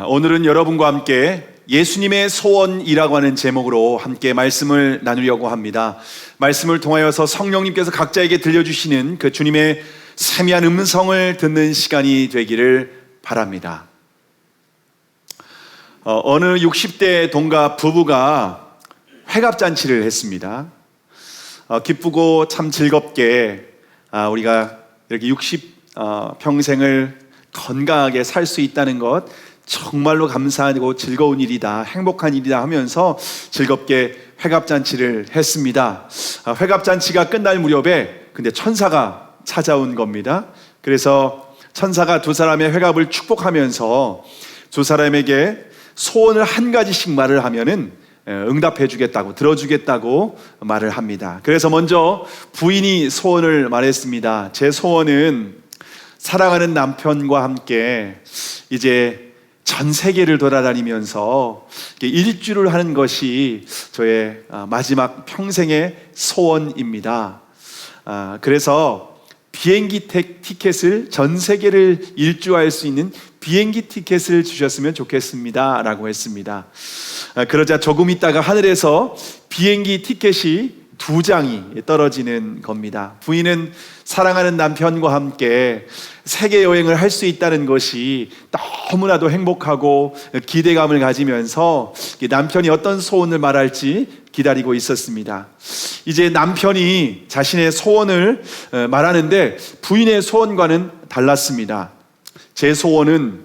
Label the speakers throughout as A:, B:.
A: 오늘은 여러분과 함께 예수님의 소원이라고 하는 제목으로 함께 말씀을 나누려고 합니다. 말씀을 통하여서 성령님께서 각자에게 들려주시는 그 주님의 세미한 음성을 듣는 시간이 되기를 바랍니다. 어느 60대 동갑 부부가 회갑잔치를 했습니다. 기쁘고 참 즐겁게 우리가 이렇게 평생을 건강하게 살 수 있다는 것 정말로 감사하고 즐거운 일이다, 행복한 일이다 하면서 즐겁게 회갑잔치를 했습니다. 회갑잔치가 끝날 무렵에 근데 천사가 찾아온 겁니다. 그래서 천사가 두 사람의 회갑을 축복하면서 두 사람에게 소원을 한 가지씩 말을 하면은 응답해 주겠다고, 들어주겠다고 말을 합니다. 그래서 먼저 부인이 소원을 말했습니다. 제 소원은 사랑하는 남편과 함께 이제 전 세계를 돌아다니면서 일주를 하는 것이 저의 마지막 평생의 소원입니다. 그래서 비행기 티켓을, 전 세계를 일주할 수 있는 비행기 티켓을 주셨으면 좋겠습니다 라고 했습니다. 그러자 조금 있다가 하늘에서 비행기 티켓이 2장이 떨어지는 겁니다. 부인은 사랑하는 남편과 함께 세계 여행을 할 수 있다는 것이 너무나도 행복하고 기대감을 가지면서 남편이 어떤 소원을 말할지 기다리고 있었습니다. 이제 남편이 자신의 소원을 말하는데 부인의 소원과는 달랐습니다. 제 소원은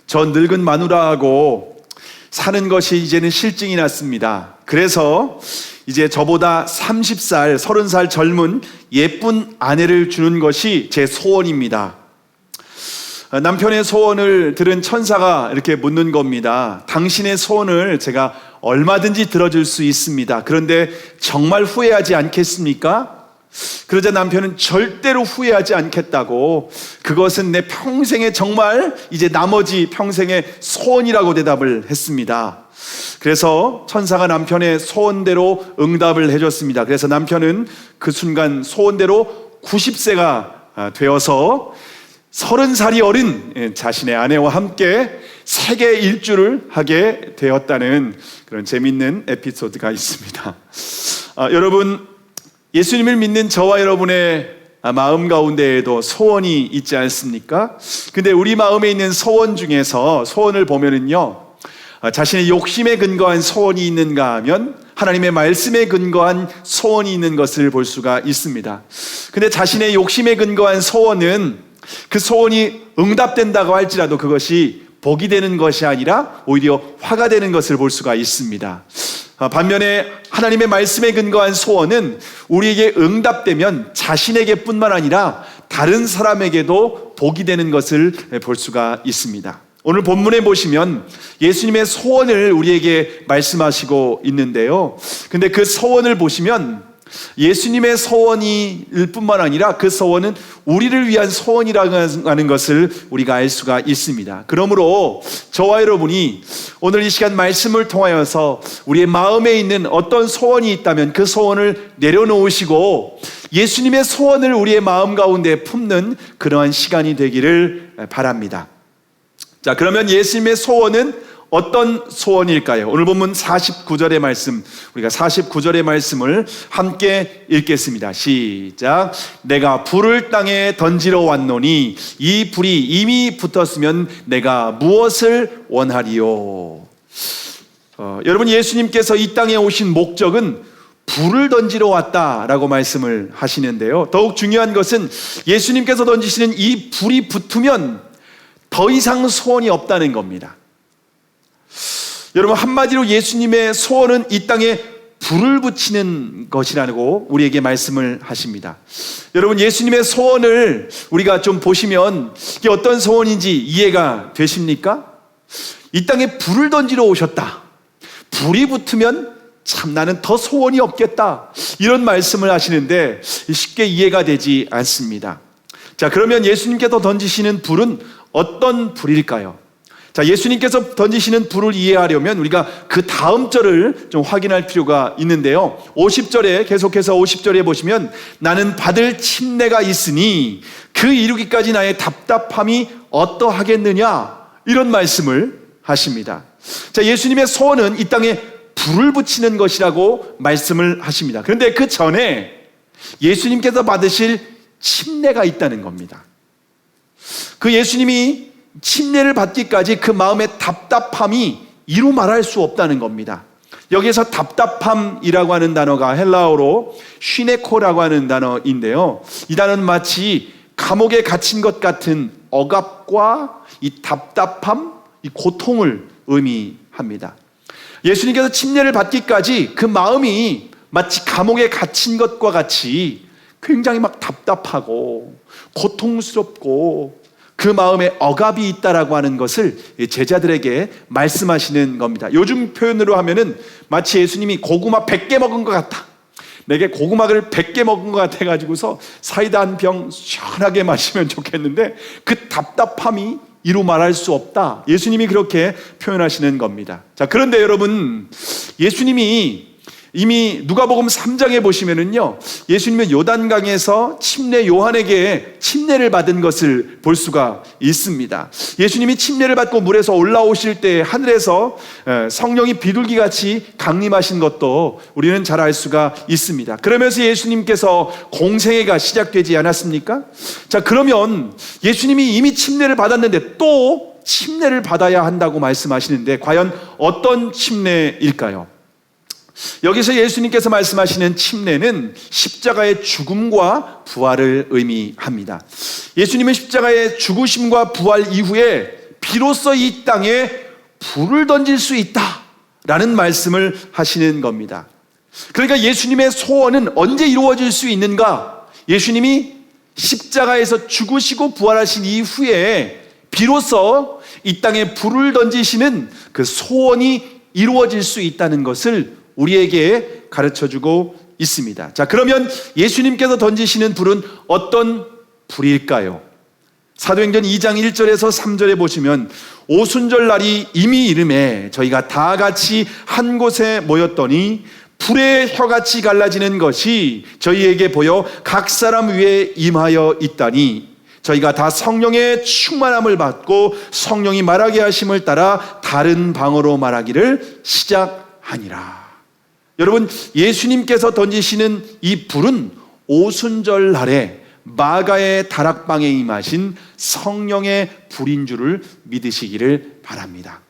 A: 저 늙은 마누라하고 사는 것이 이제는 실증이 났습니다. 그래서 이제 저보다 30살, 30살 젊은 예쁜 아내를 주는 것이 제 소원입니다. 남편의 소원을 들은 천사가 이렇게 묻는 겁니다. 당신의 소원을 제가 얼마든지 들어줄 수 있습니다. 그런데 정말 후회하지 않겠습니까? 그러자 남편은 절대로 후회하지 않겠다고, 그것은 내 평생의 정말 이제 나머지 평생의 소원이라고 대답을 했습니다. 그래서 천사가 남편의 소원대로 응답을 해줬습니다. 그래서 남편은 그 순간 소원대로 90세가 되어서 30살이 어린 자신의 아내와 함께 세계 일주를 하게 되었다는 그런 재미있는 에피소드가 있습니다. 여러분, 예수님을 믿는 저와 여러분의 마음 가운데에도 소원이 있지 않습니까? 근데 우리 마음에 있는 소원 중에서 소원을 보면은요, 자신의 욕심에 근거한 소원이 있는가 하면 하나님의 말씀에 근거한 소원이 있는 것을 볼 수가 있습니다. 근데 자신의 욕심에 근거한 소원은 그 소원이 응답된다고 할지라도 그것이 복이 되는 것이 아니라 오히려 화가 되는 것을 볼 수가 있습니다. 반면에 하나님의 말씀에 근거한 소원은 우리에게 응답되면 자신에게 뿐만 아니라 다른 사람에게도 복이 되는 것을 볼 수가 있습니다. 오늘 본문에 보시면 예수님의 소원을 우리에게 말씀하시고 있는데요, 근데 그 소원을 보시면 예수님의 소원일 뿐만 아니라 그 소원은 우리를 위한 소원이라고 하는 것을 우리가 알 수가 있습니다. 그러므로 저와 여러분이 오늘 이 시간 말씀을 통하여서 우리의 마음에 있는 어떤 소원이 있다면 그 소원을 내려놓으시고 예수님의 소원을 우리의 마음 가운데 품는 그러한 시간이 되기를 바랍니다. 자, 그러면 예수님의 소원은 어떤 소원일까요? 오늘 본문 49절의 말씀, 우리가 49절의 말씀을 함께 읽겠습니다. 시작. 내가 불을 땅에 던지러 왔노니 이 불이 이미 붙었으면 내가 무엇을 원하리요? 여러분, 예수님께서 이 땅에 오신 목적은 불을 던지러 왔다라고 말씀을 하시는데요, 더욱 중요한 것은 예수님께서 던지시는 이 불이 붙으면 더 이상 소원이 없다는 겁니다. 여러분, 한마디로 예수님의 소원은 이 땅에 불을 붙이는 것이라고 우리에게 말씀을 하십니다. 여러분, 예수님의 소원을 우리가 좀 보시면 이게 어떤 소원인지 이해가 되십니까? 이 땅에 불을 던지러 오셨다, 불이 붙으면 참 나는 더 소원이 없겠다, 이런 말씀을 하시는데 쉽게 이해가 되지 않습니다. 자, 그러면 예수님께서 던지시는 불은 어떤 불일까요? 자, 예수님께서 던지시는 불을 이해하려면 우리가 그 다음 절을 좀 확인할 필요가 있는데요. 50절에 계속해서 50절에 보시면 나는 받을 침례가 있으니 그 이루기까지 나의 답답함이 어떠하겠느냐, 이런 말씀을 하십니다. 자, 예수님의 소원은 이 땅에 불을 붙이는 것이라고 말씀을 하십니다. 그런데 그 전에 예수님께서 받으실 침례가 있다는 겁니다. 그 예수님이 침례를 받기까지 그 마음의 답답함이 이루 말할 수 없다는 겁니다. 여기에서 답답함이라고 하는 단어가 헬라어로 쉬네코라고 하는 단어인데요, 이 단어는 마치 감옥에 갇힌 것 같은 억압과 이 답답함, 이 고통을 의미합니다. 예수님께서 침례를 받기까지 그 마음이 마치 감옥에 갇힌 것과 같이 굉장히 막 답답하고 고통스럽고 그 마음에 억압이 있다라고 하는 것을 제자들에게 말씀하시는 겁니다. 요즘 표현으로 하면은 마치 예수님이 고구마 100개 먹은 것 같다, 내게 고구마를 100개 먹은 것 같아가지고서 사이다 한 병 시원하게 마시면 좋겠는데 그 답답함이 이루 말할 수 없다, 예수님이 그렇게 표현하시는 겁니다. 자, 그런데 여러분, 예수님이 이미 누가복음 3장에 보시면은요, 예수님은 요단강에서 침례 요한에게 침례를 받은 것을 볼 수가 있습니다. 예수님이 침례를 받고 물에서 올라오실 때 하늘에서 성령이 비둘기같이 강림하신 것도 우리는 잘 알 수가 있습니다. 그러면서 예수님께서 공생애가 시작되지 않았습니까? 자, 그러면 예수님이 이미 침례를 받았는데 또 침례를 받아야 한다고 말씀하시는데 과연 어떤 침례일까요? 여기서 예수님께서 말씀하시는 침례는 십자가의 죽음과 부활을 의미합니다. 예수님은 십자가의 죽으심과 부활 이후에 비로소 이 땅에 불을 던질 수 있다라는 말씀을 하시는 겁니다. 그러니까 예수님의 소원은 언제 이루어질 수 있는가? 예수님이 십자가에서 죽으시고 부활하신 이후에 비로소 이 땅에 불을 던지시는 그 소원이 이루어질 수 있다는 것을 우리에게 가르쳐주고 있습니다. 자, 그러면 예수님께서 던지시는 불은 어떤 불일까요? 사도행전 2장 1절에서 3절에 보시면 오순절 날이 이미 이름에 저희가 다 같이 한 곳에 모였더니 불의 혀같이 갈라지는 것이 저희에게 보여 각 사람 위에 임하여 있다니 저희가 다 성령의 충만함을 받고 성령이 말하게 하심을 따라 다른 방언으로 말하기를 시작하니라. 여러분, 예수님께서 던지시는 이 불은 오순절 날에 마가의 다락방에 임하신 성령의 불인 줄을 믿으시기를 바랍니다.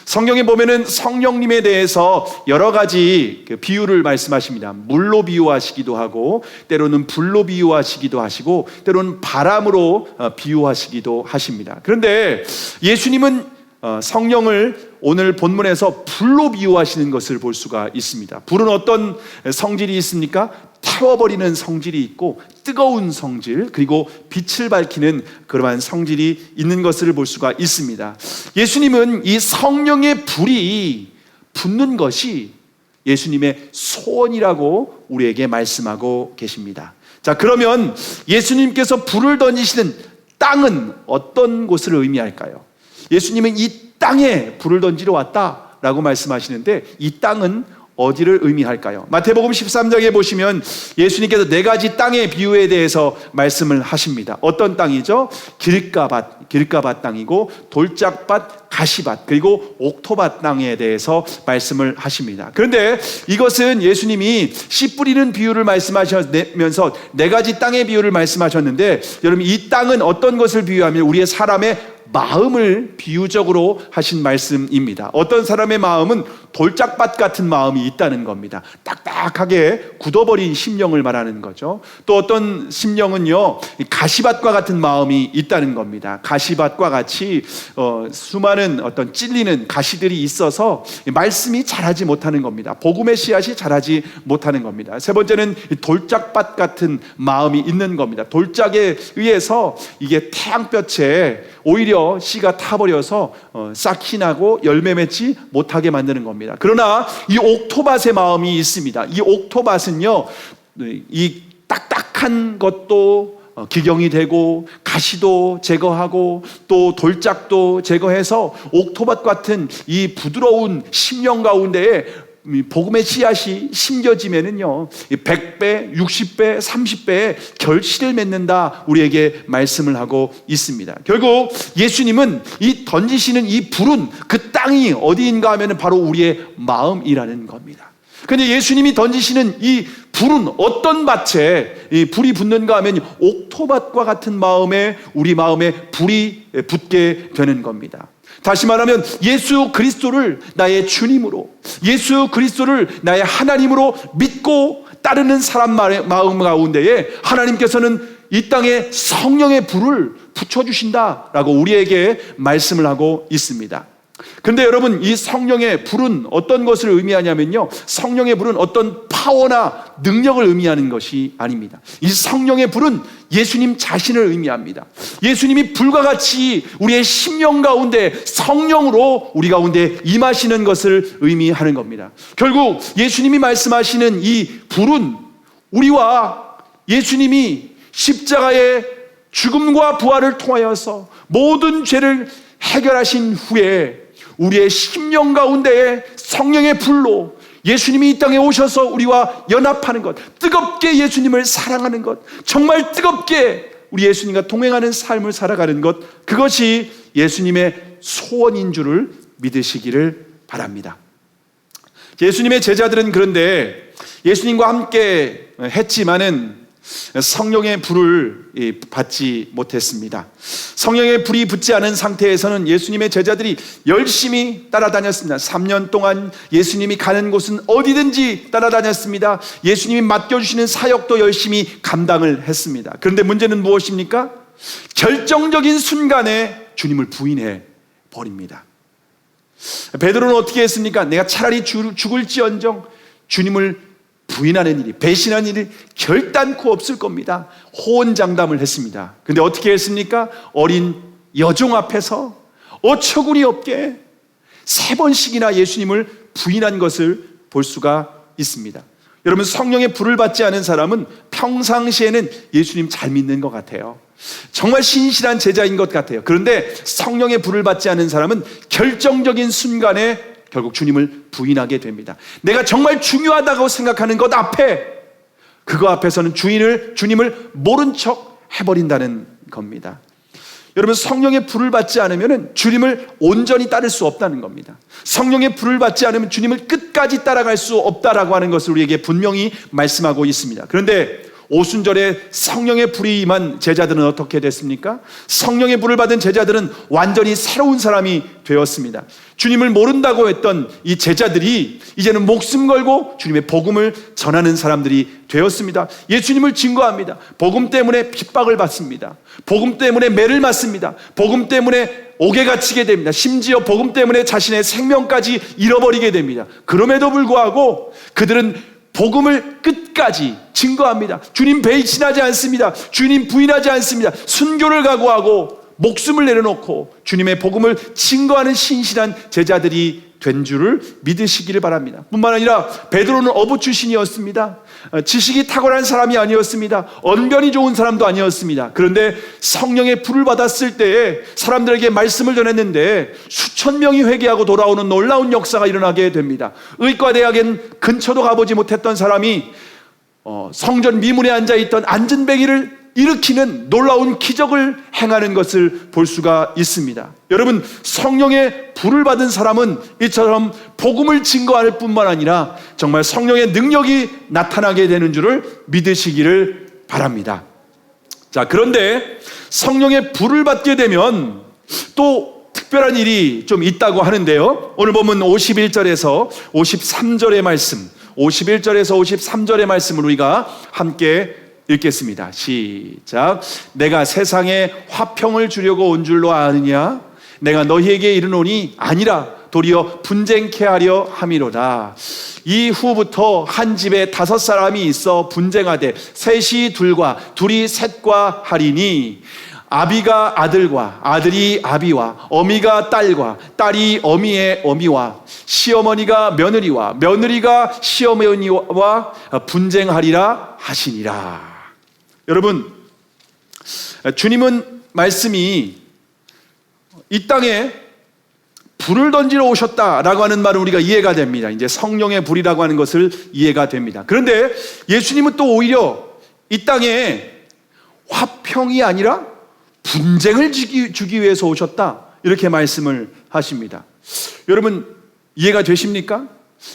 A: 성경에 보면은 성령님에 대해서 여러 가지 비유를 말씀하십니다. 물로 비유하시기도 하고 때로는 불로 비유하시기도 하시고 때로는 바람으로 비유하시기도 하십니다. 그런데 예수님은 성령을 오늘 본문에서 불로 비유하시는 것을 볼 수가 있습니다. 불은 어떤 성질이 있습니까? 태워버리는 성질이 있고 뜨거운 성질, 그리고 빛을 밝히는 그러한 성질이 있는 것을 볼 수가 있습니다. 예수님은 이 성령의 불이 붙는 것이 예수님의 소원이라고 우리에게 말씀하고 계십니다. 자, 그러면 예수님께서 불을 던지시는 땅은 어떤 곳을 의미할까요? 예수님은 이 땅에 불을 던지러 왔다라고 말씀하시는데 이 땅은 어디를 의미할까요? 마태복음 13장에 보시면 예수님께서 네 가지 땅의 비유에 대해서 말씀을 하십니다. 어떤 땅이죠? 길가밭 땅이고 돌짝밭, 가시밭, 그리고 옥토밭 땅에 대해서 말씀을 하십니다. 그런데 이것은 예수님이 씨 뿌리는 비유를 말씀하시면서 네 가지 땅의 비유를 말씀하셨는데 여러분, 이 땅은 어떤 것을 비유하면 우리의 사람의 마음을 비유적으로 하신 말씀입니다. 어떤 사람의 마음은 돌짝밭 같은 마음이 있다는 겁니다. 딱딱하게 굳어버린 심령을 말하는 거죠. 또 어떤 심령은요, 가시밭과 같은 마음이 있다는 겁니다. 가시밭과 같이 수많은 어떤 찔리는 가시들이 있어서 말씀이 자라지 못하는 겁니다. 복음의 씨앗이 자라지 못하는 겁니다. 세 번째는 돌짝밭 같은 마음이 있는 겁니다. 돌짝에 의해서 이게 태양볕에 오히려 씨가 타버려서 싹이 나고 열매 맺지 못하게 만드는 겁니다. 그러나 이 옥토밭의 마음이 있습니다. 이 옥토밭은요, 이 딱딱한 것도 기경이 되고 가시도 제거하고 또 돌짝도 제거해서 옥토밭 같은 이 부드러운 심령 가운데에 복음의 씨앗이 심겨지면은요 100배, 60배, 30배의 결실을 맺는다 우리에게 말씀을 하고 있습니다. 결국 예수님은 이 던지시는 이 불은 그 땅이 어디인가 하면 바로 우리의 마음이라는 겁니다. 그런데 예수님이 던지시는 이 불은 어떤 밭에 이 불이 붙는가 하면 옥토밭과 같은 마음에 우리 마음에 불이 붙게 되는 겁니다. 다시 말하면 예수 그리스도를 나의 주님으로, 예수 그리스도를 나의 하나님으로 믿고 따르는 사람 마음 가운데에 하나님께서는 이 땅에 성령의 불을 붙여주신다라고 우리에게 말씀을 하고 있습니다. 근데 여러분, 이 성령의 불은 어떤 것을 의미하냐면요, 성령의 불은 어떤 파워나 능력을 의미하는 것이 아닙니다. 이 성령의 불은 예수님 자신을 의미합니다. 예수님이 불과 같이 우리의 심령 가운데 성령으로 우리 가운데 임하시는 것을 의미하는 겁니다. 결국 예수님이 말씀하시는 이 불은 우리와 예수님이 십자가의 죽음과 부활을 통하여서 모든 죄를 해결하신 후에 우리의 심령 가운데에 성령의 불로 예수님이 이 땅에 오셔서 우리와 연합하는 것, 뜨겁게 예수님을 사랑하는 것, 정말 뜨겁게 우리 예수님과 동행하는 삶을 살아가는 것, 그것이 예수님의 소원인 줄을 믿으시기를 바랍니다. 예수님의 제자들은 그런데 예수님과 함께 했지만은 성령의 불을 받지 못했습니다. 성령의 불이 붙지 않은 상태에서는 예수님의 제자들이 열심히 따라다녔습니다. 3년 동안 예수님이 가는 곳은 어디든지 따라다녔습니다. 예수님이 맡겨주시는 사역도 열심히 감당을 했습니다. 그런데 문제는 무엇입니까? 결정적인 순간에 주님을 부인해 버립니다. 베드로는 어떻게 했습니까? 내가 차라리 죽을지언정 주님을 부인하는 일이, 배신하는 일이 결단코 없을 겁니다. 호언장담을 했습니다. 근데 어떻게 했습니까? 어린 여종 앞에서 어처구니 없게 3번씩이나 예수님을 부인한 것을 볼 수가 있습니다. 여러분, 성령의 불을 받지 않은 사람은 평상시에는 예수님 잘 믿는 것 같아요. 정말 신실한 제자인 것 같아요. 그런데 성령의 불을 받지 않은 사람은 결정적인 순간에 결국 주님을 부인하게 됩니다. 내가 정말 중요하다고 생각하는 것 앞에, 그거 앞에서는 주님을 모른 척 해버린다는 겁니다. 여러분, 성령의 불을 받지 않으면 주님을 온전히 따를 수 없다는 겁니다. 성령의 불을 받지 않으면 주님을 끝까지 따라갈 수 없다라고 하는 것을 우리에게 분명히 말씀하고 있습니다. 그런데 오순절에 성령의 불이 임한 제자들은 어떻게 됐습니까? 성령의 불을 받은 제자들은 완전히 새로운 사람이 되었습니다. 주님을 모른다고 했던 이 제자들이 이제는 목숨 걸고 주님의 복음을 전하는 사람들이 되었습니다. 예수님을 증거합니다. 복음 때문에 핍박을 받습니다. 복음 때문에 매를 맞습니다. 복음 때문에 옥에 갇히게 됩니다. 심지어 복음 때문에 자신의 생명까지 잃어버리게 됩니다. 그럼에도 불구하고 그들은 복음을 끝까지 증거합니다. 주님 배신하지 않습니다. 주님 부인하지 않습니다. 순교를 각오하고 목숨을 내려놓고 주님의 복음을 증거하는 신실한 제자들이 된 줄을 믿으시기를 바랍니다. 뿐만 아니라 베드로는 어부 출신이었습니다. 지식이 탁월한 사람이 아니었습니다. 언변이 좋은 사람도 아니었습니다. 그런데 성령의 불을 받았을 때에 사람들에게 말씀을 전했는데 수천 명이 회개하고 돌아오는 놀라운 역사가 일어나게 됩니다. 의과대학엔 근처도 가보지 못했던 사람이 성전 미문에 앉아있던 안전뱅이를 일으키는 놀라운 기적을 행하는 것을 볼 수가 있습니다. 여러분, 성령의 불을 받은 사람은 이처럼 복음을 증거할 뿐만 아니라 정말 성령의 능력이 나타나게 되는 줄을 믿으시기를 바랍니다. 자, 그런데 성령의 불을 받게 되면 또 특별한 일이 좀 있다고 하는데요. 오늘 보면 51절에서 53절의 말씀, 51절에서 53절의 말씀을 우리가 함께 읽겠습니다. 시작. 내가 세상에 화평을 주려고 온 줄로 아느냐? 내가 너희에게 이르노니 아니라 도리어 분쟁케 하려 함이로다. 이후부터 한 집에 5사람이 있어 분쟁하되 셋이 둘과 둘이 셋과 하리니 아비가 아들과 아들이 아비와 어미가 딸과 딸이 어미의 어미와 시어머니가 며느리와 며느리가 시어머니와 분쟁하리라 하시니라. 여러분, 주님은 말씀이 이 땅에 불을 던지러 오셨다라고 하는 말은 우리가 이해가 됩니다. 이제 성령의 불이라고 하는 것을 이해가 됩니다. 그런데 예수님은 또 오히려 이 땅에 화평이 아니라 분쟁을 주기 위해서 오셨다, 이렇게 말씀을 하십니다. 여러분, 이해가 되십니까?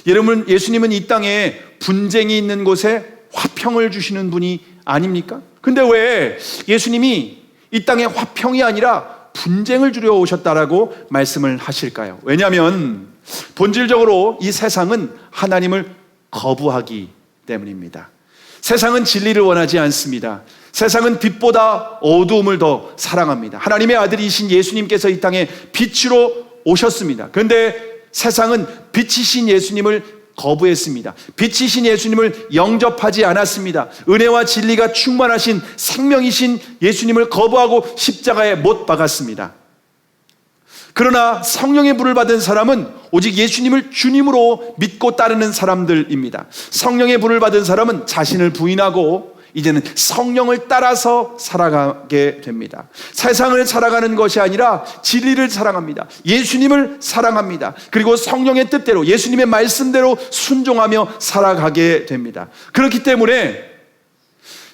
A: 여러분, 예수님은 이 땅에 분쟁이 있는 곳에 화평을 주시는 분이 아닙니까? 근데 왜 예수님이 이 땅에 화평이 아니라 분쟁을 주려 오셨다라고 말씀을 하실까요? 왜냐하면 본질적으로 이 세상은 하나님을 거부하기 때문입니다. 세상은 진리를 원하지 않습니다. 세상은 빛보다 어두움을 더 사랑합니다. 하나님의 아들이신 예수님께서 이 땅에 빛으로 오셨습니다. 그런데 세상은 빛이신 예수님을 거부했습니다. 빛이신 예수님을 영접하지 않았습니다. 은혜와 진리가 충만하신 생명이신 예수님을 거부하고 십자가에 못 박았습니다. 그러나 성령의 불을 받은 사람은 오직 예수님을 주님으로 믿고 따르는 사람들입니다. 성령의 불을 받은 사람은 자신을 부인하고 이제는 성령을 따라서 살아가게 됩니다. 세상을 살아가는 것이 아니라 진리를 사랑합니다. 예수님을 사랑합니다. 그리고 성령의 뜻대로, 예수님의 말씀대로 순종하며 살아가게 됩니다. 그렇기 때문에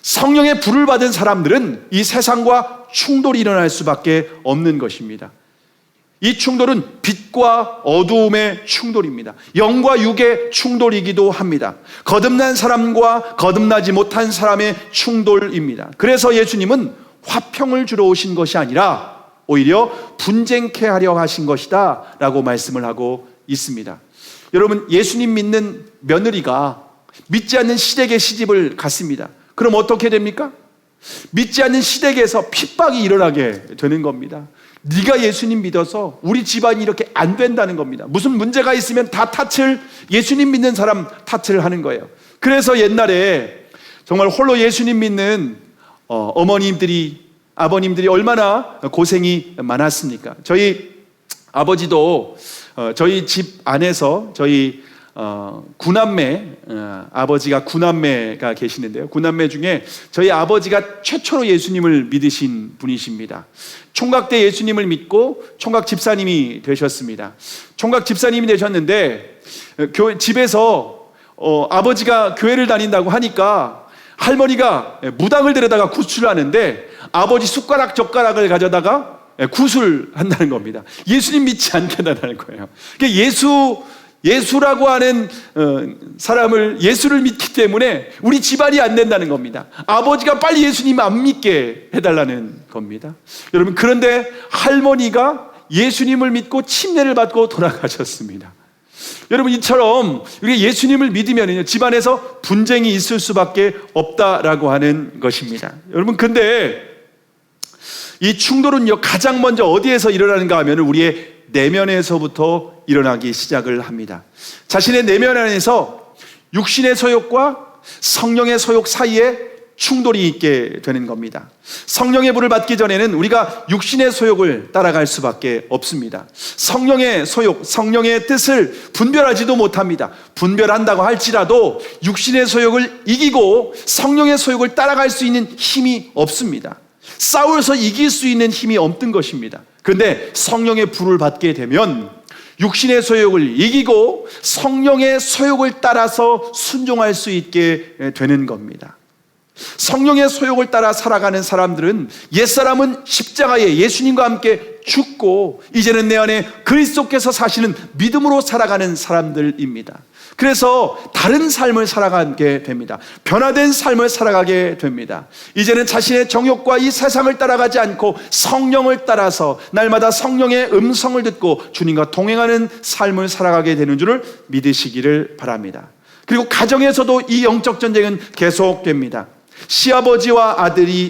A: 성령의 불을 받은 사람들은 이 세상과 충돌이 일어날 수밖에 없는 것입니다. 이 충돌은 빛과 어두움의 충돌입니다. 영과 육의 충돌이기도 합니다. 거듭난 사람과 거듭나지 못한 사람의 충돌입니다. 그래서 예수님은 화평을 주러 오신 것이 아니라 오히려 분쟁케 하려 하신 것이다 라고 말씀을 하고 있습니다. 여러분, 예수님 믿는 며느리가 믿지 않는 시댁에 시집을 갔습니다. 그럼 어떻게 됩니까? 믿지 않는 시댁에서 핍박이 일어나게 되는 겁니다. 네가 예수님 믿어서 우리 집안이 이렇게 안 된다는 겁니다. 무슨 문제가 있으면 다 탓을, 예수님 믿는 사람 탓을 하는 거예요. 그래서 옛날에 정말 홀로 예수님 믿는 어머님들이, 아버님들이 얼마나 고생이 많았습니까? 저희 아버지도 저희 집 안에서 저희 구남매, 아버지가 구남매가 계시는데요, 구남매 중에 저희 아버지가 최초로 예수님을 믿으신 분이십니다. 총각 때 예수님을 믿고 총각 집사님이 되셨습니다. 총각 집사님이 되셨는데 집에서 아버지가 교회를 다닌다고 하니까 할머니가 무당을 데려다가 구슬을 하는데 아버지 숟가락 젓가락을 가져다가 구슬한다는 겁니다. 예수님 믿지 않게 한다는 거예요. 예수라고 하는 사람을, 예수를 믿기 때문에 우리 집안이 안 된다는 겁니다. 아버지가 빨리 예수님 안 믿게 해달라는 겁니다. 여러분, 그런데 할머니가 예수님을 믿고 침례를 받고 돌아가셨습니다. 여러분, 이처럼 우리가 예수님을 믿으면 집안에서 분쟁이 있을 수밖에 없다라고 하는 것입니다. 여러분, 근데 이 충돌은요, 가장 먼저 어디에서 일어나는가 하면 우리의 내면에서부터 일어나기 시작을 합니다. 자신의 내면 안에서 육신의 소욕과 성령의 소욕 사이에 충돌이 있게 되는 겁니다. 성령의 불을 받기 전에는 우리가 육신의 소욕을 따라갈 수밖에 없습니다. 성령의 소욕, 성령의 뜻을 분별하지도 못합니다. 분별한다고 할지라도 육신의 소욕을 이기고 성령의 소욕을 따라갈 수 있는 힘이 없습니다. 싸워서 이길 수 있는 힘이 없는 것입니다. 그런데 성령의 불을 받게 되면 육신의 소욕을 이기고 성령의 소욕을 따라서 순종할 수 있게 되는 겁니다. 성령의 소욕을 따라 살아가는 사람들은, 옛사람은 십자가에 예수님과 함께 죽고 이제는 내 안에 그리스도께서 사시는 믿음으로 살아가는 사람들입니다. 그래서 다른 삶을 살아가게 됩니다. 변화된 삶을 살아가게 됩니다. 이제는 자신의 정욕과 이 세상을 따라가지 않고 성령을 따라서 날마다 성령의 음성을 듣고 주님과 동행하는 삶을 살아가게 되는 줄을 믿으시기를 바랍니다. 그리고 가정에서도 이 영적 전쟁은 계속됩니다. 시아버지와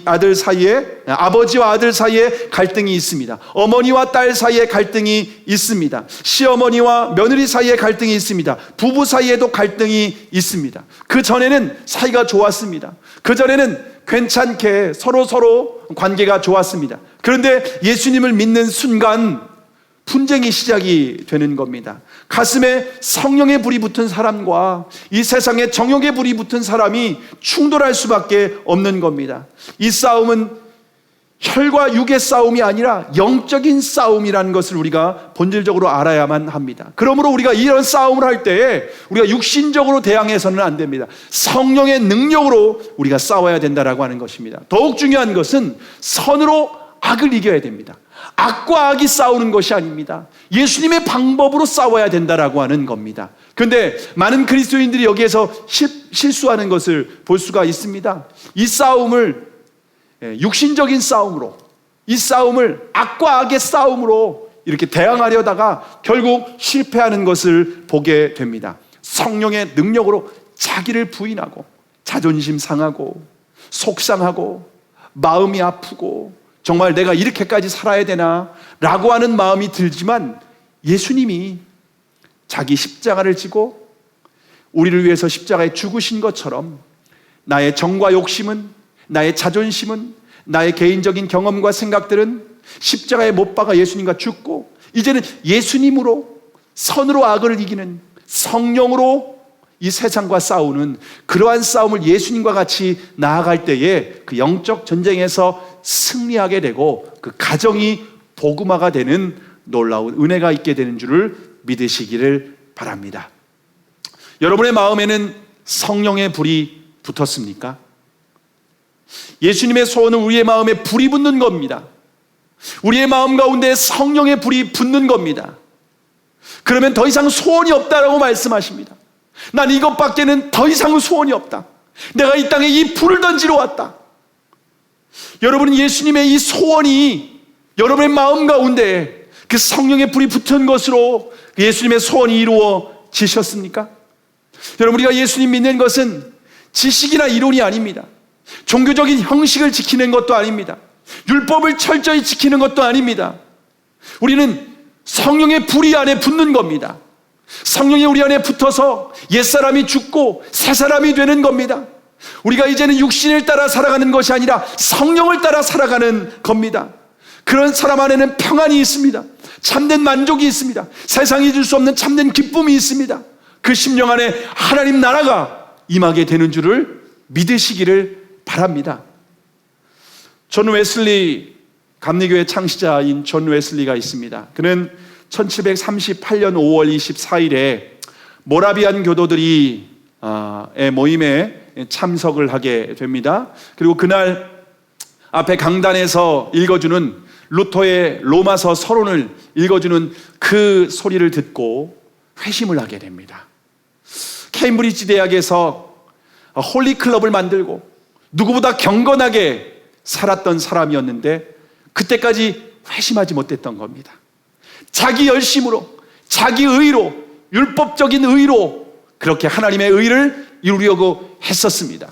A: 아들 사이에, 아버지와 아들 사이에 갈등이 있습니다. 어머니와 딸 사이에 갈등이 있습니다. 시어머니와 며느리 사이에 갈등이 있습니다. 부부 사이에도 갈등이 있습니다. 그 전에는 사이가 좋았습니다. 그 전에는 괜찮게 서로 관계가 좋았습니다. 그런데 예수님을 믿는 순간 분쟁이 시작이 되는 겁니다. 가슴에 성령의 불이 붙은 사람과 이 세상에 정욕의 불이 붙은 사람이 충돌할 수밖에 없는 겁니다. 이 싸움은 혈과 육의 싸움이 아니라 영적인 싸움이라는 것을 우리가 본질적으로 알아야만 합니다. 그러므로 우리가 이런 싸움을 할 때에 우리가 육신적으로 대항해서는 안 됩니다. 성령의 능력으로 우리가 싸워야 된다라고 하는 것입니다. 더욱 중요한 것은 선으로 악을 이겨야 됩니다. 악과 악이 싸우는 것이 아닙니다. 예수님의 방법으로 싸워야 된다라고 하는 겁니다. 그런데 많은 그리스도인들이 여기에서 실수하는 것을 볼 수가 있습니다. 이 싸움을 육신적인 싸움으로, 이 싸움을 악과 악의 싸움으로 이렇게 대항하려다가 결국 실패하는 것을 보게 됩니다. 성령의 능력으로 자기를 부인하고 자존심 상하고 속상하고 마음이 아프고 정말 내가 이렇게까지 살아야 되나 라고 하는 마음이 들지만, 예수님이 자기 십자가를 지고 우리를 위해서 십자가에 죽으신 것처럼 나의 정과 욕심은, 나의 자존심은, 나의 개인적인 경험과 생각들은 십자가에 못 박아 예수님과 죽고, 이제는 예수님으로 선으로 악을 이기는 성령으로 이 세상과 싸우는 그러한 싸움을 예수님과 같이 나아갈 때에 그 영적 전쟁에서 승리하게 되고 그 가정이 복음화가 되는 놀라운 은혜가 있게 되는 줄을 믿으시기를 바랍니다. 여러분의 마음에는 성령의 불이 붙었습니까? 예수님의 소원은 우리의 마음에 불이 붙는 겁니다. 우리의 마음 가운데 성령의 불이 붙는 겁니다. 그러면 더 이상 소원이 없다라고 말씀하십니다. 난 이것밖에는 더 이상 소원이 없다. 내가 이 땅에 이 불을 던지러 왔다. 여러분, 예수님의 이 소원이 여러분의 마음 가운데 그 성령의 불이 붙은 것으로 예수님의 소원이 이루어지셨습니까? 여러분, 우리가 예수님 믿는 것은 지식이나 이론이 아닙니다. 종교적인 형식을 지키는 것도 아닙니다. 율법을 철저히 지키는 것도 아닙니다. 우리는 성령의 불이 안에 붙는 겁니다. 성령이 우리 안에 붙어서 옛사람이 죽고 새사람이 되는 겁니다. 우리가 이제는 육신을 따라 살아가는 것이 아니라 성령을 따라 살아가는 겁니다. 그런 사람 안에는 평안이 있습니다. 참된 만족이 있습니다. 세상이 줄 수 없는 참된 기쁨이 있습니다. 그 심령 안에 하나님 나라가 임하게 되는 줄을 믿으시기를 바랍니다. 존 웨슬리, 감리교회 창시자인 존 웨슬리가 있습니다. 그는 1738년 5월 24일에 모라비안 교도들이 모임에 참석을 하게 됩니다. 그리고 그날 앞에 강단에서 읽어주는 루터의 로마서 서론을 읽어주는 그 소리를 듣고 회심을 하게 됩니다. 케임브리지 대학에서 홀리클럽을 만들고 누구보다 경건하게 살았던 사람이었는데 그때까지 회심하지 못했던 겁니다. 자기 열심으로, 자기 의로, 율법적인 의로 그렇게 하나님의 의를 이루려고 했었습니다.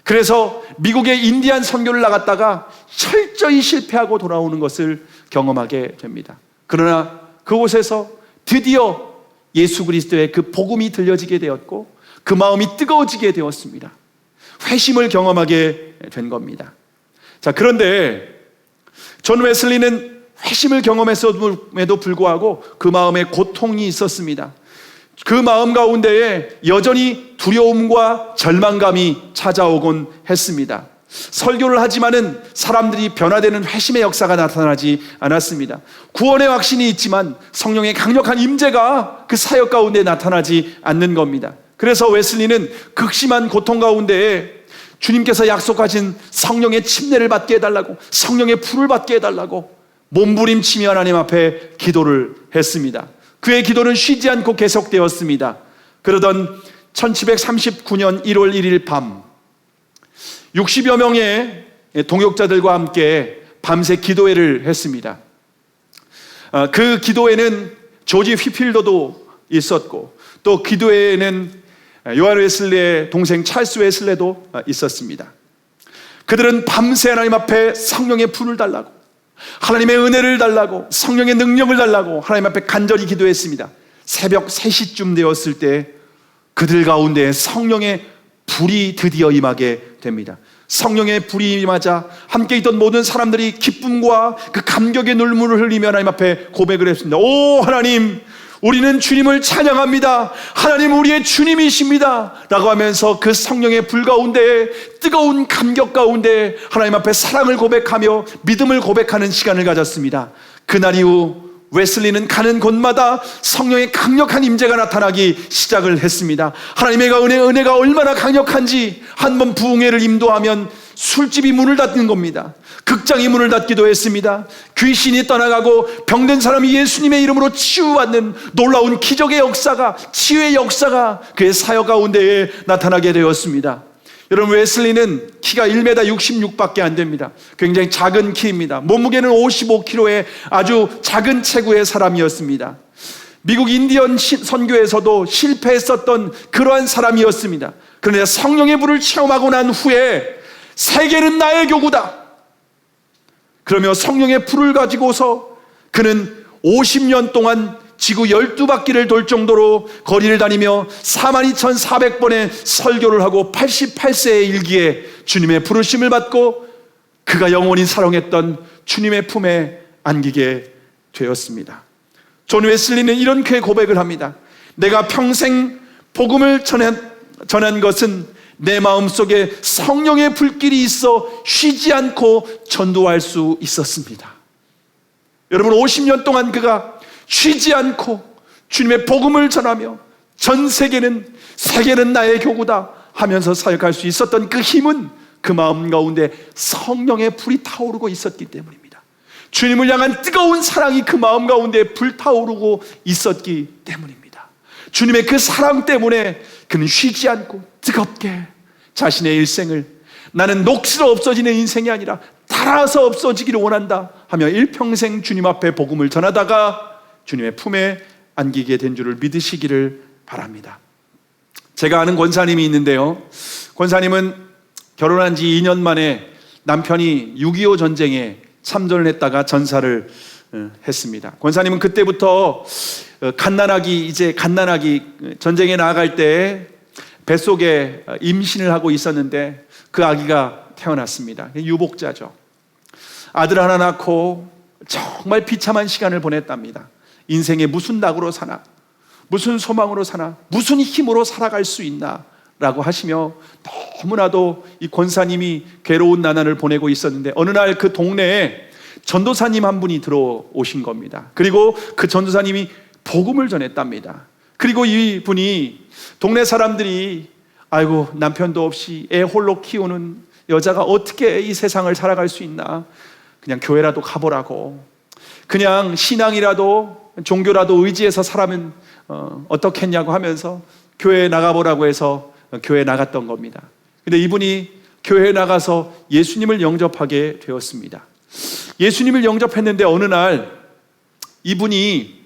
A: 그래서 미국의 인디안 선교를 나갔다가 철저히 실패하고 돌아오는 것을 경험하게 됩니다. 그러나 그곳에서 드디어 예수 그리스도의 그 복음이 들려지게 되었고 그 마음이 뜨거워지게 되었습니다. 회심을 경험하게 된 겁니다. 자, 그런데 존 웨슬리는 회심을 경험했음에도 불구하고 그 마음에 고통이 있었습니다. 그 마음 가운데에 여전히 두려움과 절망감이 찾아오곤 했습니다. 설교를 하지만은 사람들이 변화되는 회심의 역사가 나타나지 않았습니다. 구원의 확신이 있지만 성령의 강력한 임재가 그 사역 가운데 나타나지 않는 겁니다. 그래서 웨슬리는 극심한 고통 가운데에 주님께서 약속하신 성령의 침례를 받게 해달라고, 성령의 불을 받게 해달라고 몸부림치며 하나님 앞에 기도를 했습니다. 그의 기도는 쉬지 않고 계속되었습니다. 그러던 1739년 1월 1일 밤 60여 명의 동역자들과 함께 밤새 기도회를 했습니다. 그 기도회는 조지 휘필더도 있었고 또 기도회에는 요한 웨슬리의 동생 찰스 웨슬리도 있었습니다. 그들은 밤새 하나님 앞에 성령의 불을 달라고, 하나님의 은혜를 달라고, 성령의 능력을 달라고 하나님 앞에 간절히 기도했습니다. 새벽 3시쯤 되었을 때 그들 가운데 성령의 불이 드디어 임하게 됩니다. 성령의 불이 임하자 함께 있던 모든 사람들이 기쁨과 그 감격의 눈물을 흘리며 하나님 앞에 고백을 했습니다. 오 하나님, 우리는 주님을 찬양합니다. 하나님 우리의 주님이십니다 라고 하면서 그 성령의 불 가운데, 뜨거운 감격 가운데 하나님 앞에 사랑을 고백하며 믿음을 고백하는 시간을 가졌습니다. 그날 이후 웨슬리는 가는 곳마다 성령의 강력한 임재가 나타나기 시작을 했습니다. 하나님의 은혜가 얼마나 강력한지, 한번 부흥회를 인도하면 술집이 문을 닫는 겁니다. 극장이 문을 닫기도 했습니다. 귀신이 떠나가고 병든 사람이 예수님의 이름으로 치유받는 놀라운 기적의 역사가, 치유의 역사가 그의 사역 가운데에 나타나게 되었습니다. 여러분, 웨슬리는 키가 1m 66밖에 안 됩니다. 굉장히 작은 키입니다. 몸무게는 55kg의 아주 작은 체구의 사람이었습니다. 미국 인디언 선교에서도 실패했었던 그러한 사람이었습니다. 그런데 성령의 불을 체험하고 난 후에 세계는 나의 교구다, 그러며 성령의 불을 가지고서 그는 50년 동안 지구 12바퀴를 돌 정도로 거리를 다니며 42,400번의 설교를 하고 88세의 일기에 주님의 부르심을 받고 그가 영원히 사랑했던 주님의 품에 안기게 되었습니다. 존 웨슬리는 이렇게 고백을 합니다. 내가 평생 복음을 전한 것은 내 마음속에 성령의 불길이 있어 쉬지 않고 전도할 수 있었습니다. 여러분, 50년 동안 그가 쉬지 않고 주님의 복음을 전하며 전 세계는 나의 교구다 하면서 사역할 수 있었던 그 힘은 그 마음 가운데 성령의 불이 타오르고 있었기 때문입니다. 주님을 향한 뜨거운 사랑이 그 마음 가운데 불타오르고 있었기 때문입니다. 주님의 그 사랑 때문에 그는 쉬지 않고 뜨겁게 자신의 일생을, 나는 녹슬어 없어지는 인생이 아니라 닳아서 없어지기를 원한다 하며 일평생 주님 앞에 복음을 전하다가 주님의 품에 안기게 된 줄을 믿으시기를 바랍니다. 제가 아는 권사님이 있는데요, 권사님은 결혼한 지 2년 만에 남편이 6.25 전쟁에 참전을 했다가 전사를 했습니다. 권사님은 그때부터 갓난아기 전쟁에 나아갈 때 뱃속에 임신을 하고 있었는데 그 아기가 태어났습니다. 유복자죠. 아들 하나 낳고 정말 비참한 시간을 보냈답니다. 인생에 무슨 낙으로 사나, 무슨 소망으로 사나, 무슨 힘으로 살아갈 수 있나 라고 하시며 너무나도 이 권사님이 괴로운 나날을 보내고 있었는데 어느 날 그 동네에 전도사님 한 분이 들어오신 겁니다. 그리고 그 전도사님이 복음을 전했답니다. 그리고 이 분이 동네 사람들이 아이고, 남편도 없이 애 홀로 키우는 여자가 어떻게 이 세상을 살아갈 수 있나, 그냥 교회라도 가보라고, 그냥 신앙이라도 종교라도 의지해서 살아면 어떻겠냐고 하면서 교회에 나가보라고 해서 교회에 나갔던 겁니다. 근데 이분이 교회에 나가서 예수님을 영접하게 되었습니다. 예수님을 영접했는데 어느 날 이분이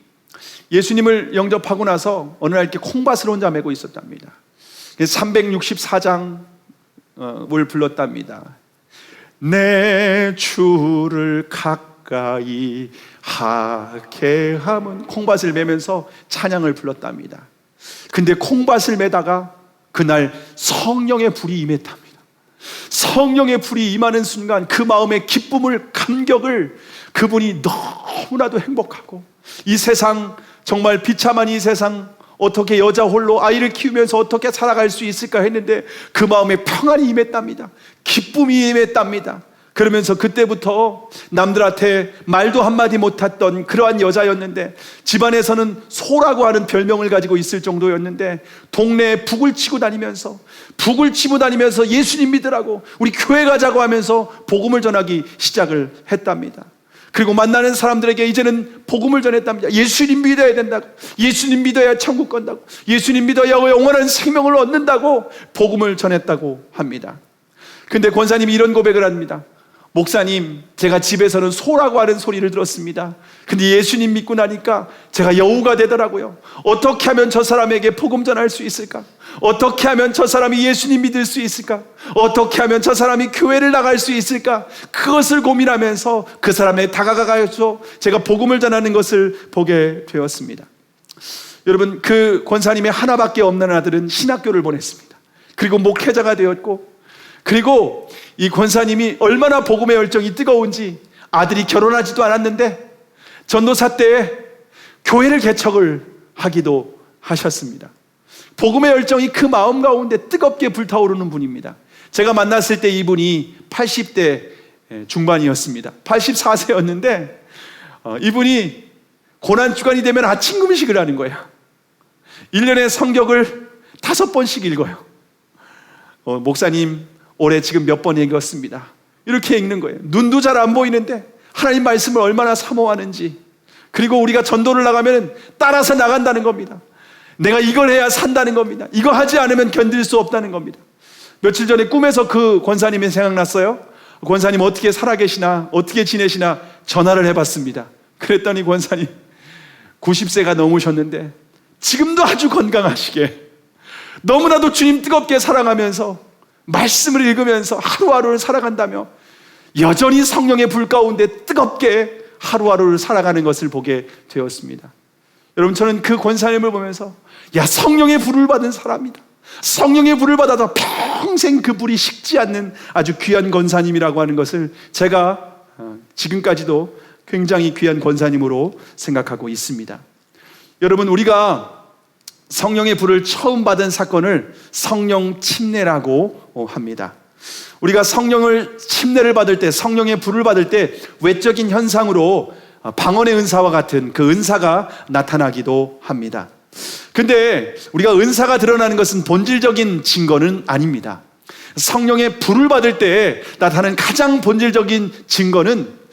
A: 예수님을 영접하고 나서 어느 날 이렇게 콩밭을 혼자 메고 있었답니다. 364장을 불렀답니다. 내 주를 가까이 하게 함은, 콩밭을 메면서 찬양을 불렀답니다. 근데 콩밭을 메다가 그날 성령의 불이 임했답니다. 성령의 불이 임하는 순간 그 마음의 기쁨을, 감격을, 그분이 너무나도 행복하고, 이 세상, 정말 비참한 이 세상 어떻게 여자 홀로 아이를 키우면서 어떻게 살아갈 수 있을까 했는데 그 마음에 평안이 임했답니다. 기쁨이 임했답니다. 그러면서 그때부터 남들한테 말도 한마디 못했던 그러한 여자였는데, 집안에서는 소라고 하는 별명을 가지고 있을 정도였는데, 동네에 북을 치고 다니면서 예수님 믿으라고, 우리 교회 가자고 하면서 복음을 전하기 시작을 했답니다. 그리고 만나는 사람들에게 이제는 복음을 전했답니다. 예수님 믿어야 된다고, 예수님 믿어야 천국 간다고, 예수님 믿어야 영원한 생명을 얻는다고 복음을 전했다고 합니다. 근데 권사님이 이런 고백을 합니다. 목사님, 제가 집에서는 소라고 하는 소리를 들었습니다. 근데 예수님 믿고 나니까 제가 여우가 되더라고요. 어떻게 하면 저 사람에게 복음 전할 수 있을까? 어떻게 하면 저 사람이 예수님 믿을 수 있을까? 어떻게 하면 저 사람이 교회를 나갈 수 있을까? 그것을 고민하면서 그 사람에 다가가서 제가 복음을 전하는 것을 보게 되었습니다. 여러분, 그 권사님의 하나밖에 없는 아들은 신학교를 보냈습니다. 그리고 목회자가 되었고, 그리고 이 권사님이 얼마나 복음의 열정이 뜨거운지, 아들이 결혼하지도 않았는데 전도사 때 교회를 개척을 하기도 하셨습니다. 복음의 열정이 그 마음 가운데 뜨겁게 불타오르는 분입니다. 제가 만났을 때 이분이 80대 중반이었습니다. 84세였는데 이분이 고난주간이 되면 아침 금식을 하는 거예요. 1년에 성경을 5번씩 읽어요. 목사님 올해 지금 몇 번 읽었습니다. 이렇게 읽는 거예요. 눈도 잘 안 보이는데 하나님 말씀을 얼마나 사모하는지, 그리고 우리가 전도를 나가면 따라서 나간다는 겁니다. 내가 이걸 해야 산다는 겁니다. 이거 하지 않으면 견딜 수 없다는 겁니다. 며칠 전에 꿈에서 그 권사님이 생각났어요. 권사님 어떻게 살아계시나, 어떻게 지내시나 전화를 해봤습니다. 그랬더니 권사님 90세가 넘으셨는데 지금도 아주 건강하시게, 너무나도 주님 뜨겁게 사랑하면서 말씀을 읽으면서 하루하루를 살아간다며 여전히 성령의 불 가운데 뜨겁게 하루하루를 살아가는 것을 보게 되었습니다. 여러분, 저는 그 권사님을 보면서 야, 성령의 불을 받은 사람이다. 성령의 불을 받아서 평생 그 불이 식지 않는 아주 귀한 권사님이라고 하는 것을 제가 지금까지도 굉장히 귀한 권사님으로 생각하고 있습니다. 여러분, 우리가 성령의 불을 처음 받은 사건을 성령 침례라고 합니다. 우리가 성령을 침례를 받을 때, 성령의 불을 받을 때 외적인 현상으로 방언의 은사와 같은 그 은사가 나타나기도 합니다. 근데 우리가 은사가 드러나는 것은 본질적인 증거는 아닙니다. 성령의 불을 받을 때 나타나는 가장 본질적인 증거는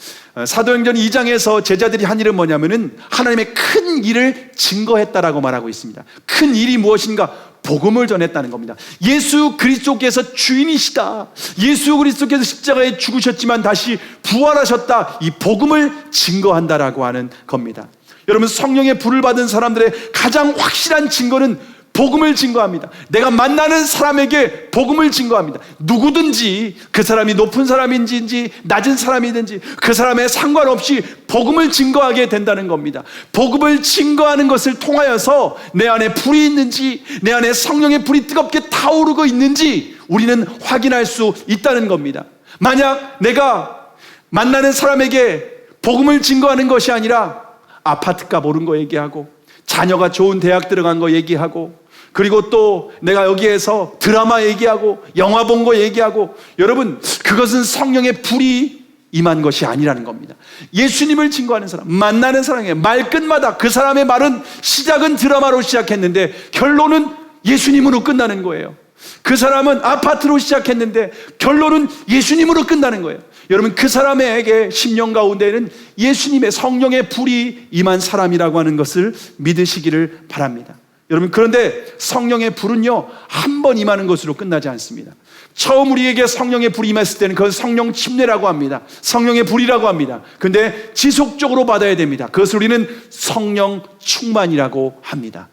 A: 사도행전 2장에서 제자들이 한 일은 뭐냐면은 하나님의 큰 일을 증거했다라고 말하고 있습니다. 큰 일이 무엇인가? 복음을 전했다는 겁니다. 예수 그리스도께서 주인이시다, 예수 그리스도께서 십자가에 죽으셨지만 다시 부활하셨다, 이 복음을 증거한다라고 하는 겁니다. 여러분, 성령의 불을 받은 사람들의 가장 확실한 증거는 복음을 증거합니다. 내가 만나는 사람에게 복음을 증거합니다. 누구든지 그 사람이 높은 사람인지 낮은 사람이든지 그 사람에 상관없이 복음을 증거하게 된다는 겁니다. 복음을 증거하는 것을 통하여서 내 안에 불이 있는지, 내 안에 성령의 불이 뜨겁게 타오르고 있는지 우리는 확인할 수 있다는 겁니다. 만약 내가 만나는 사람에게 복음을 증거하는 것이 아니라 아파트값 오른 거 얘기하고, 자녀가 좋은 대학 들어간 거 얘기하고, 그리고 또 내가 여기에서 드라마 얘기하고 영화 본 거 얘기하고, 여러분, 그것은 성령의 불이 임한 것이 아니라는 겁니다. 예수님을 증거하는 사람, 만나는 사람에게 말끝마다 그 사람의 말은 시작은 드라마로 시작했는데 결론은 예수님으로 끝나는 거예요. 그 사람은 아파트로 시작했는데 결론은 예수님으로 끝나는 거예요. 여러분, 그 사람에게 심령 가운데는 예수님의 성령의 불이 임한 사람이라고 하는 것을 믿으시기를 바랍니다. 여러분, 그런데 성령의 불은요, 한 번 임하는 것으로 끝나지 않습니다. 처음 우리에게 성령의 불이 임했을 때는 그건 성령 침례라고 합니다. 성령의 불이라고 합니다. 그런데 지속적으로 받아야 됩니다. 그것을 우리는 성령 충만이라고 합니다.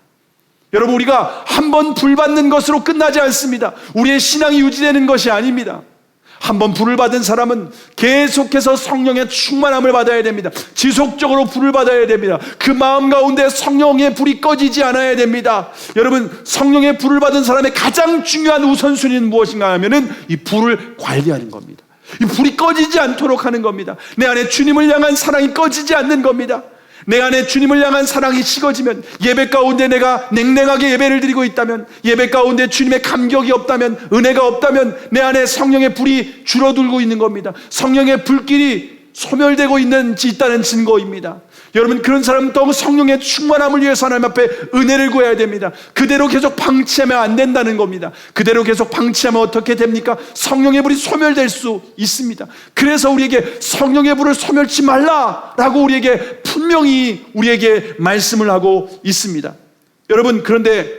A: 여러분, 우리가 한 번 불 받는 것으로 끝나지 않습니다. 우리의 신앙이 유지되는 것이 아닙니다. 한 번 불을 받은 사람은 계속해서 성령의 충만함을 받아야 됩니다. 지속적으로 불을 받아야 됩니다. 그 마음 가운데 성령의 불이 꺼지지 않아야 됩니다. 여러분, 성령의 불을 받은 사람의 가장 중요한 우선순위는 무엇인가 하면은 이 불을 관리하는 겁니다. 이 불이 꺼지지 않도록 하는 겁니다. 내 안에 주님을 향한 사랑이 꺼지지 않는 겁니다. 내 안에 주님을 향한 사랑이 식어지면, 예배 가운데 내가 냉랭하게 예배를 드리고 있다면, 예배 가운데 주님의 감격이 없다면, 은혜가 없다면 내 안에 성령의 불이 줄어들고 있는 겁니다. 성령의 불길이 소멸되고 있다는 증거입니다. 여러분, 그런 사람은 또 성령의 충만함을 위해서 하나님 앞에 은혜를 구해야 됩니다. 그대로 계속 방치하면 안 된다는 겁니다. 그대로 계속 방치하면 어떻게 됩니까? 성령의 불이 소멸될 수 있습니다. 그래서 우리에게 성령의 불을 소멸치 말라라고 우리에게 분명히 우리에게 말씀을 하고 있습니다. 여러분, 그런데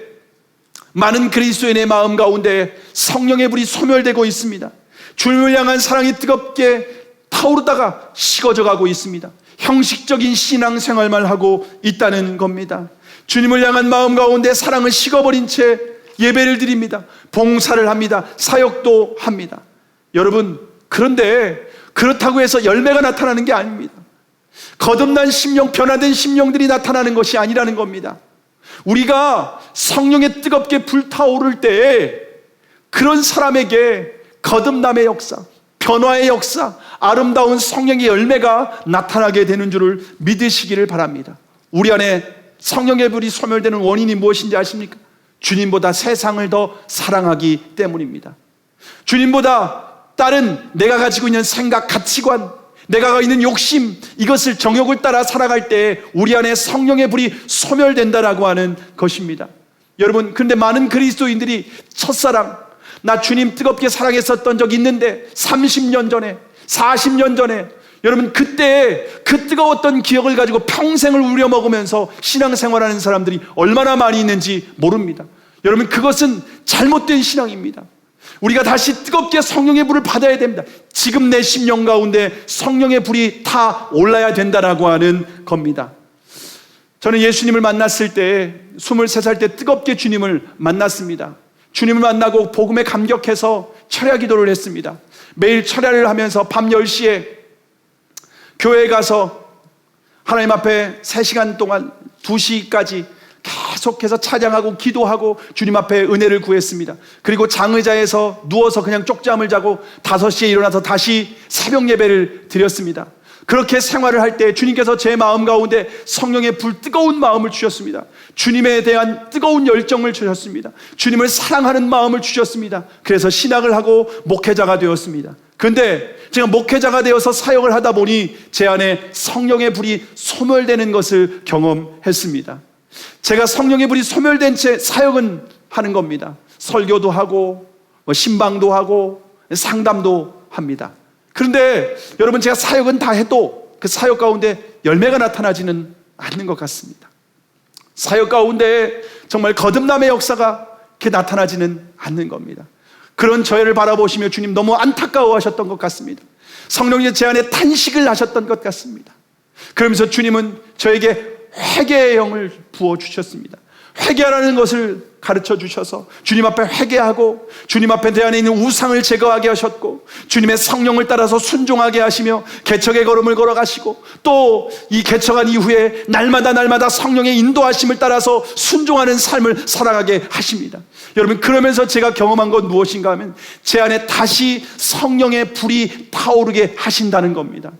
A: 많은 그리스도인의 마음 가운데 성령의 불이 소멸되고 있습니다. 주님을 향한 사랑이 뜨겁게 타오르다가 식어져 가고 있습니다. 형식적인 신앙생활만 하고 있다는 겁니다. 주님을 향한 마음 가운데 사랑을 식어버린 채 예배를 드립니다. 봉사를 합니다. 사역도 합니다. 여러분, 그런데 그렇다고 해서 열매가 나타나는 게 아닙니다. 거듭난 심령, 변화된 심령들이 나타나는 것이 아니라는 겁니다. 우리가 성령에 뜨겁게 불타오를 때에 그런 사람에게 거듭남의 역사, 변화의 역사, 아름다운 성령의 열매가 나타나게 되는 줄을 믿으시기를 바랍니다. 우리 안에 성령의 불이 소멸되는 원인이 무엇인지 아십니까? 주님보다 세상을 더 사랑하기 때문입니다. 주님보다 다른 내가 가지고 있는 생각, 가치관, 내가 가지고 있는 욕심, 이것을 정욕을 따라 살아갈 때 우리 안에 성령의 불이 소멸된다라고 하는 것입니다. 여러분, 그런데 많은 그리스도인들이 첫사랑, 나 주님 뜨겁게 사랑했었던 적 있는데 30년 전에, 40년 전에, 여러분 그때 그 뜨거웠던 기억을 가지고 평생을 우려먹으면서 신앙생활하는 사람들이 얼마나 많이 있는지 모릅니다. 여러분, 그것은 잘못된 신앙입니다. 우리가 다시 뜨겁게 성령의 불을 받아야 됩니다. 지금 내 심령 가운데 성령의 불이 타 올라야 된다라고 하는 겁니다. 저는 예수님을 만났을 때 23살 때 뜨겁게 주님을 만났습니다. 주님을 만나고 복음에 감격해서 철야 기도를 했습니다. 매일 철야를 하면서 밤 10시에 교회에 가서 하나님 앞에 3시간 동안 2시까지 계속해서 찬양하고 기도하고 주님 앞에 은혜를 구했습니다. 그리고 장의자에서 누워서 그냥 쪽잠을 자고 5시에 일어나서 다시 새벽 예배를 드렸습니다. 그렇게 생활을 할 때 주님께서 제 마음 가운데 성령의 불 뜨거운 마음을 주셨습니다. 주님에 대한 뜨거운 열정을 주셨습니다. 주님을 사랑하는 마음을 주셨습니다. 그래서 신학을 하고 목회자가 되었습니다. 그런데 제가 목회자가 되어서 사역을 하다 보니 제 안에 성령의 불이 소멸되는 것을 경험했습니다. 제가 성령의 불이 소멸된 채 사역은 하는 겁니다. 설교도 하고 신방도 하고 상담도 합니다. 그런데 여러분, 제가 사역은 다 해도 그 사역 가운데 열매가 나타나지는 않는 것 같습니다. 사역 가운데 정말 거듭남의 역사가 이렇게 나타나지는 않는 겁니다. 그런 저를 바라보시며 주님 너무 안타까워하셨던 것 같습니다. 성령님 제 안에 탄식을 하셨던 것 같습니다. 그러면서 주님은 저에게 회개의 영을 부어주셨습니다. 회개하라는 것을 가르쳐 주셔서 주님 앞에 회개하고 주님 앞에 내 안에 있는 우상을 제거하게 하셨고 주님의 성령을 따라서 순종하게 하시며 개척의 걸음을 걸어가시고 또 이 개척한 이후에 날마다 성령의 인도하심을 따라서 순종하는 삶을 살아가게 하십니다. 여러분, 그러면서 제가 경험한 건 무엇인가 하면 제 안에 다시 성령의 불이 타오르게 하신다는 겁니다.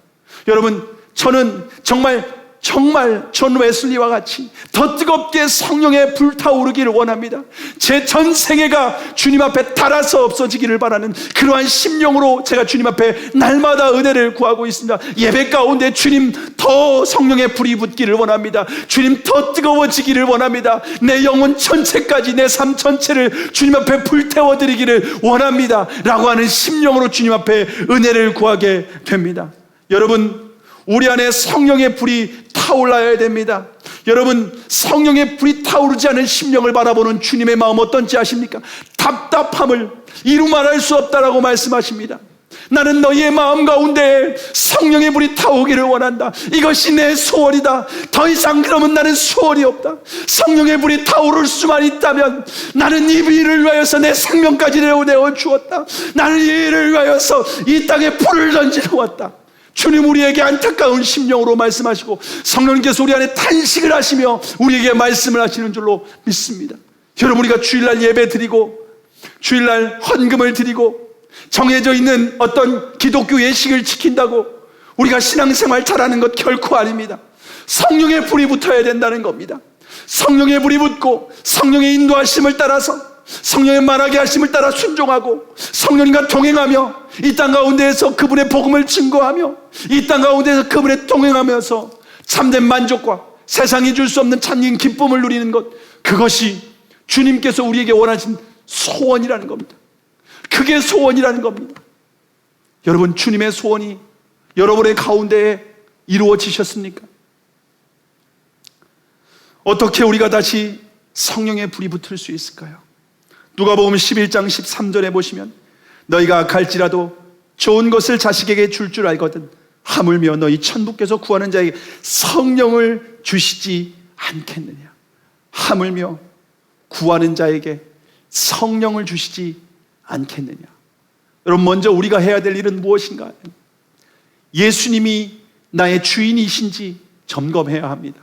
A: 여러분, 저는 정말 존 웨슬리와 같이 더 뜨겁게 성령의 불타오르기를 원합니다. 제 전 생애가 주님 앞에 닳아서 없어지기를 바라는 그러한 심령으로 제가 주님 앞에 날마다 은혜를 구하고 있습니다. 예배 가운데 주님 더 성령의 불이 붙기를 원합니다. 주님 더 뜨거워지기를 원합니다. 내 영혼 전체까지, 내 삶 전체를 주님 앞에 불태워드리기를 원합니다 라고 하는 심령으로 주님 앞에 은혜를 구하게 됩니다. 여러분, 우리 안에 성령의 불이 타올라야 됩니다. 여러분, 성령의 불이 타오르지 않은 심령을 바라보는 주님의 마음 어떤지 아십니까? 답답함을 이루 말할 수 없다라고 말씀하십니다. 나는 너희의 마음 가운데 성령의 불이 타오기를 원한다. 이것이 내 소원이다. 더 이상 그러면 나는 소원이 없다. 성령의 불이 타오를 수만 있다면 나는 이 일을 위하여서 내 생명까지 내어 주었다. 나는 이 일을 위하여서 이 땅에 불을 던지러 왔다. 주님 우리에게 안타까운 심령으로 말씀하시고 성령님께서 우리 안에 탄식을 하시며 우리에게 말씀을 하시는 줄로 믿습니다. 여러분, 우리가 주일날 예배 드리고 주일날 헌금을 드리고 정해져 있는 어떤 기독교 예식을 지킨다고 우리가 신앙생활 잘하는 것 결코 아닙니다. 성령의 불이 붙어야 된다는 겁니다. 성령의 불이 붙고 성령의 인도하심을 따라서 성령의 말하게 하심을 따라 순종하고 성령님과 동행하며 이 땅 가운데에서 그분의 복음을 증거하며 이 땅 가운데에서 그분의 동행하면서 참된 만족과 세상이 줄 수 없는 참된 기쁨을 누리는 것, 그것이 주님께서 우리에게 원하신 소원이라는 겁니다. 그게 소원이라는 겁니다. 여러분, 주님의 소원이 여러분의 가운데에 이루어지셨습니까? 어떻게 우리가 다시 성령의 불이 붙을 수 있을까요? 누가복음 11장 13절에 보시면 너희가 갈지라도 좋은 것을 자식에게 줄 알거든 하물며 너희 천부께서 구하는 자에게 성령을 주시지 않겠느냐. 하물며 구하는 자에게 성령을 주시지 않겠느냐. 여러분, 먼저 우리가 해야 될 일은 무엇인가? 예수님이 나의 주인이신지 점검해야 합니다.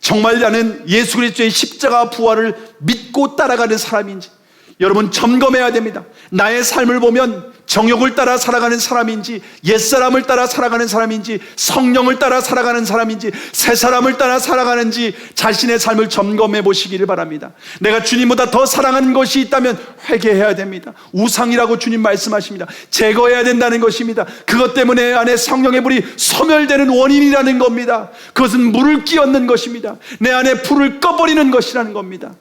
A: 정말 나는 예수 그리스도의 십자가 부활을 믿고 따라가는 사람인지, 여러분 점검해야 됩니다. 나의 삶을 보면 정욕을 따라 살아가는 사람인지, 옛사람을 따라 살아가는 사람인지, 성령을 따라 살아가는 사람인지, 새 사람을 따라 살아가는지 자신의 삶을 점검해 보시기를 바랍니다. 내가 주님보다 더 사랑하는 것이 있다면 회개해야 됩니다. 우상이라고 주님 말씀하십니다. 제거해야 된다는 것입니다. 그것 때문에 내 안에 성령의 불이 소멸되는 원인이라는 겁니다. 그것은 물을 끼얹는 것입니다. 내 안에 불을 꺼버리는 것이라는 겁니다.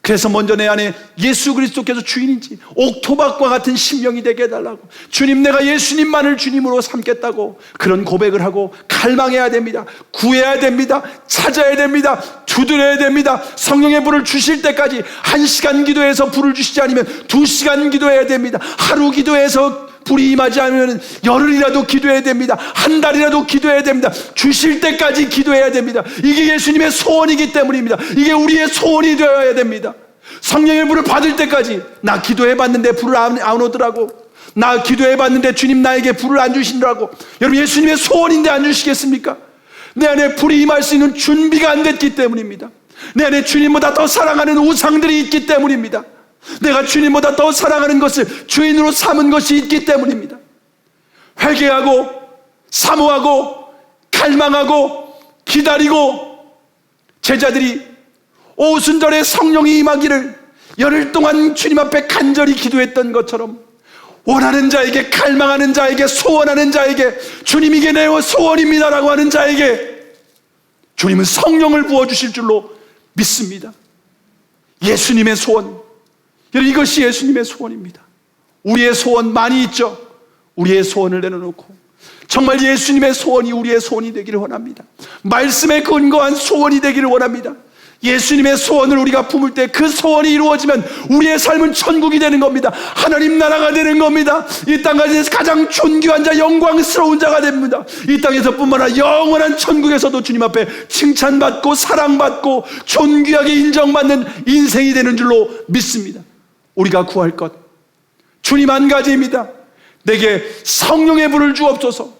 A: 그래서 먼저 내 안에 예수 그리스도께서 주인인지, 옥토박과 같은 심령이 되게 해달라고, 주님 내가 예수님만을 주님으로 삼겠다고 그런 고백을 하고 갈망해야 됩니다. 구해야 됩니다. 찾아야 됩니다. 두드려야 됩니다. 성령의 불을 주실 때까지 1시간 기도해서 불을 주시지 않으면 2시간 기도해야 됩니다. 하루 기도해서 불이 임하지 않으면 열흘이라도 기도해야 됩니다. 한 달이라도 기도해야 됩니다. 주실 때까지 기도해야 됩니다. 이게 예수님의 소원이기 때문입니다. 이게 우리의 소원이 되어야 됩니다. 성령의 불을 받을 때까지, 나 기도해봤는데 불을 안 오더라고, 나 기도해봤는데 주님 나에게 불을 안 주시더라고. 여러분, 예수님의 소원인데 안 주시겠습니까? 내 안에 불이 임할 수 있는 준비가 안 됐기 때문입니다. 내 안에 주님보다 더 사랑하는 우상들이 있기 때문입니다. 내가 주님보다 더 사랑하는 것을 주인으로 삼은 것이 있기 때문입니다. 회개하고 사모하고 갈망하고 기다리고, 제자들이 오순절에 성령이 임하기를 열흘 동안 주님 앞에 간절히 기도했던 것처럼, 원하는 자에게, 갈망하는 자에게, 소원하는 자에게, 주님 이게 내 소원입니다라고 하는 자에게 주님은 성령을 부어주실 줄로 믿습니다. 예수님의 소원, 여러분, 이것이 예수님의 소원입니다. 우리의 소원 많이 있죠. 우리의 소원을 내려놓고 정말 예수님의 소원이 우리의 소원이 되기를 원합니다. 말씀에 근거한 소원이 되기를 원합니다. 예수님의 소원을 우리가 품을 때 그 소원이 이루어지면 우리의 삶은 천국이 되는 겁니다. 하나님 나라가 되는 겁니다. 이 땅에서 가장 존귀한 자, 영광스러운 자가 됩니다. 이 땅에서 뿐만 아니라 영원한 천국에서도 주님 앞에 칭찬받고 사랑받고 존귀하게 인정받는 인생이 되는 줄로 믿습니다. 우리가 구할 것, 주님 한 가지입니다. 내게 성령의 불을 주옵소서.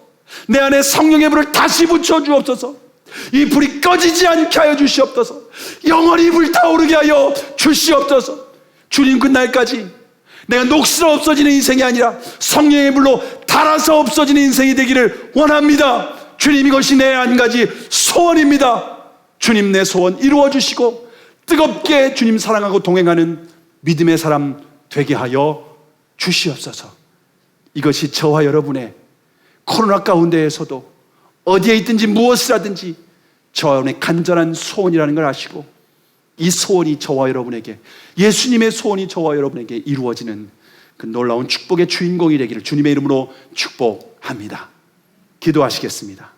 A: 내 안에 성령의 불을 다시 붙여 주옵소서. 이 불이 꺼지지 않게 하여 주시옵소서. 영원히 불타오르게 하여 주시옵소서. 주님 그날까지 내가 녹슬어 없어지는 인생이 아니라 성령의 불로 달아서 없어지는 인생이 되기를 원합니다. 주님, 이것이 내 한 가지 소원입니다. 주님, 내 소원 이루어 주시고 뜨겁게 주님 사랑하고 동행하는 믿음의 사람 되게 하여 주시옵소서. 이것이 저와 여러분의 코로나 가운데에서도 어디에 있든지 무엇을 하든지 저의 간절한 소원이라는 걸 아시고, 이 소원이 저와 여러분에게, 예수님의 소원이 저와 여러분에게 이루어지는 그 놀라운 축복의 주인공이 되기를 주님의 이름으로 축복합니다. 기도하시겠습니다.